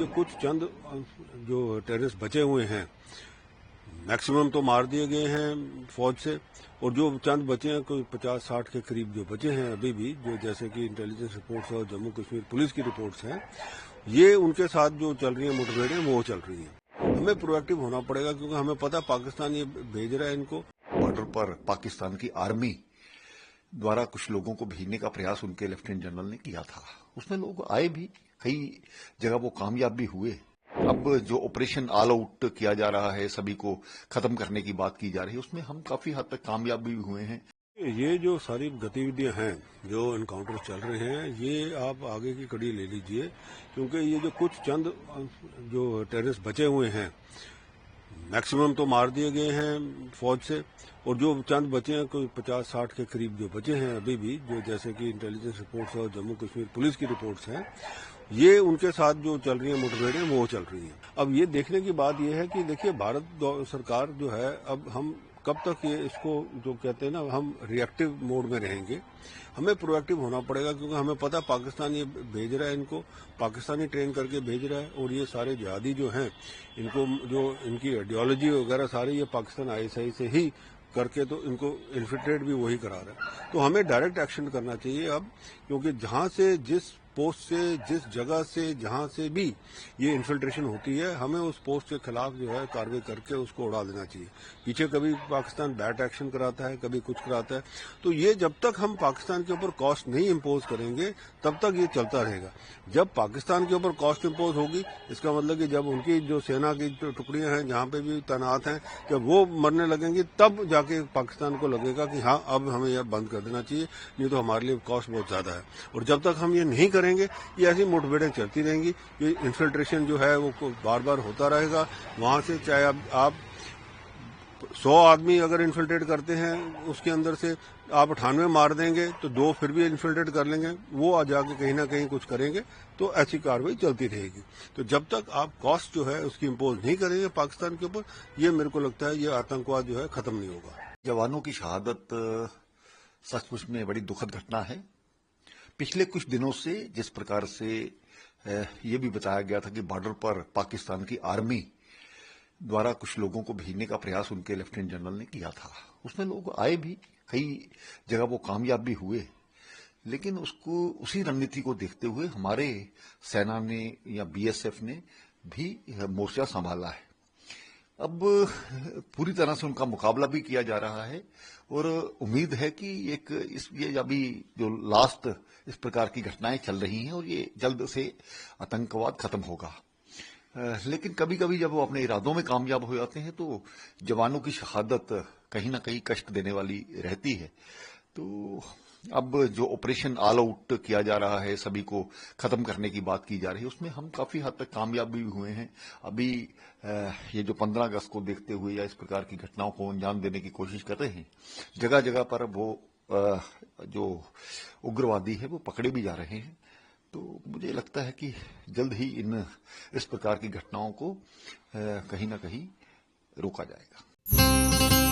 जो कुछ चंद जो टेररिस्ट बचे हुए हैं, मैक्सिमम तो मार दिए गए हैं फौज से, और जो चंद बचे हैं कोई 50-60 के करीब जो बचे हैं अभी भी, जो जैसे कि इंटेलिजेंस रिपोर्ट्स और जम्मू कश्मीर पुलिस की रिपोर्ट्स हैं, ये उनके साथ जो चल रही है मुठभेड़ें वो चल रही हैं। हमें प्रोएक्टिव होना पड़ेगा क्योंकि हमें पता पाकिस्तान ये भेज रहा है इनको। बॉर्डर पर पाकिस्तान की आर्मी द्वारा कुछ लोगों को भेजने का प्रयास उनके लेफ्टिनेंट जनरल ने किया था। उसमें लोग आए भी, कई जगह वो कामयाब भी हुए। अब जो ऑपरेशन ऑल आउट किया जा रहा है, सभी को खत्म करने की बात की जा रही है, उसमें हम काफी हद तक कामयाब भी हुए हैं। ये जो सारी गतिविधियां हैं, जो एनकाउंटर चल रहे हैं, ये आप आगे की कड़ी ले लीजिए, क्योंकि ये जो कुछ चंद जो टेररिस्ट बचे हुए हैं, मैक्सिमम तो मार दिए गए हैं फौज से, और जो चंद बचे हैं कोई 50-60 के करीब जो बचे हैं अभी भी, जो जैसे कि इंटेलिजेंस रिपोर्ट्स और जम्मू कश्मीर पुलिस की रिपोर्ट्स हैं, ये उनके साथ जो चल रही है मुठभेड़ें वो चल रही हैं। अब ये देखने की बात यह है कि देखिए भारत सरकार जो है, अब हम कब तक ये इसको जो कहते हैं ना, हम रिएक्टिव मोड में रहेंगे। हमें प्रोएक्टिव होना पड़ेगा क्योंकि हमें पता पाकिस्तान ये भेज रहा है, इनको पाकिस्तानी ट्रेन करके भेज रहा है, और ये सारे जिहादी जो हैं, इनको जो इनकी आइडियोलॉजी वगैरह सारी ये पाकिस्तान ISI से ही करके तो इनको इन्फिल्ट्रेट भी वही करा रहा है। तो हमें डायरेक्ट एक्शन करना चाहिए अब, क्योंकि जहां से, जिस पोस्ट से, जिस जगह से, जहां से भी ये इन्फिल्ट्रेशन होती है, हमें उस पोस्ट के खिलाफ जो है कार्रवाई करके उसको उड़ा देना चाहिए। पीछे कभी पाकिस्तान बैट एक्शन कराता है, कभी कुछ कराता है, तो ये जब तक हम पाकिस्तान के ऊपर कॉस्ट नहीं इम्पोज करेंगे तब तक ये चलता रहेगा। जब पाकिस्तान के ऊपर कॉस्ट इम्पोज होगी, इसका मतलब कि जब उनकी जो सेना की जो टुकड़ियां हैं जहां पे भी तैनात हैं, जब वो मरने लगेंगी, तब जाके पाकिस्तान को लगेगा कि हाँ अब हमें यह बंद कर देना चाहिए, नहीं तो हमारे लिए कॉस्ट बहुत ज्यादा है। और जब तक हम ये नहीं करेंगे, ये ऐसी मुठभेड़ें चलती रहेंगी, ये इन्फिल्ट्रेशन जो है वो बार बार होता रहेगा। वहां से चाहे आप 100 आदमी अगर इन्फिल्ट्रेट करते हैं, उसके अंदर से आप 98 मार देंगे, तो 2 फिर भी इन्फिल्ट्रेट कर लेंगे, वो आ जाके कहीं ना कहीं कुछ करेंगे, तो ऐसी कार्रवाई चलती रहेगी। तो जब तक आप कॉस्ट जो है उसकी इम्पोज नहीं करेंगे पाकिस्तान के ऊपर, ये मेरे को लगता है ये आतंकवाद जो है खत्म नहीं होगा। जवानों की शहादत सचमुच में बड़ी दुखद घटना है। पिछले कुछ दिनों से जिस प्रकार से ये भी बताया गया था कि बॉर्डर पर पाकिस्तान की आर्मी द्वारा कुछ लोगों को भेजने का प्रयास उनके लेफ्टिनेंट जनरल ने किया था, उसमें लोग आए भी, कई जगह वो कामयाब भी हुए। लेकिन उसको, उसी रणनीति को देखते हुए हमारे सेना ने या BSF ने भी मोर्चा संभाला है। अब पूरी तरह से उनका मुकाबला भी किया जा रहा है, और उम्मीद है कि ये अभी जो लास्ट इस प्रकार की घटनाएं चल रही हैं, और ये जल्द से आतंकवाद खत्म होगा। लेकिन कभी कभी जब वो अपने इरादों में कामयाब हो जाते हैं, तो जवानों की शहादत कहीं ना कहीं कष्ट देने वाली रहती है। तो अब जो ऑपरेशन ऑल आउट किया जा रहा है, सभी को खत्म करने की बात की जा रही है, उसमें हम काफी हद तक कामयाब भी हुए हैं। अभी ये जो 15 अगस्त को देखते हुए या इस प्रकार की घटनाओं को अंजाम देने की कोशिश कर रहे हैं, जगह जगह पर वो जो उग्रवादी है वो पकड़े भी जा रहे हैं। तो मुझे लगता है कि जल्द ही इस प्रकार की घटनाओं को कहीं ना कहीं रोका जाएगा।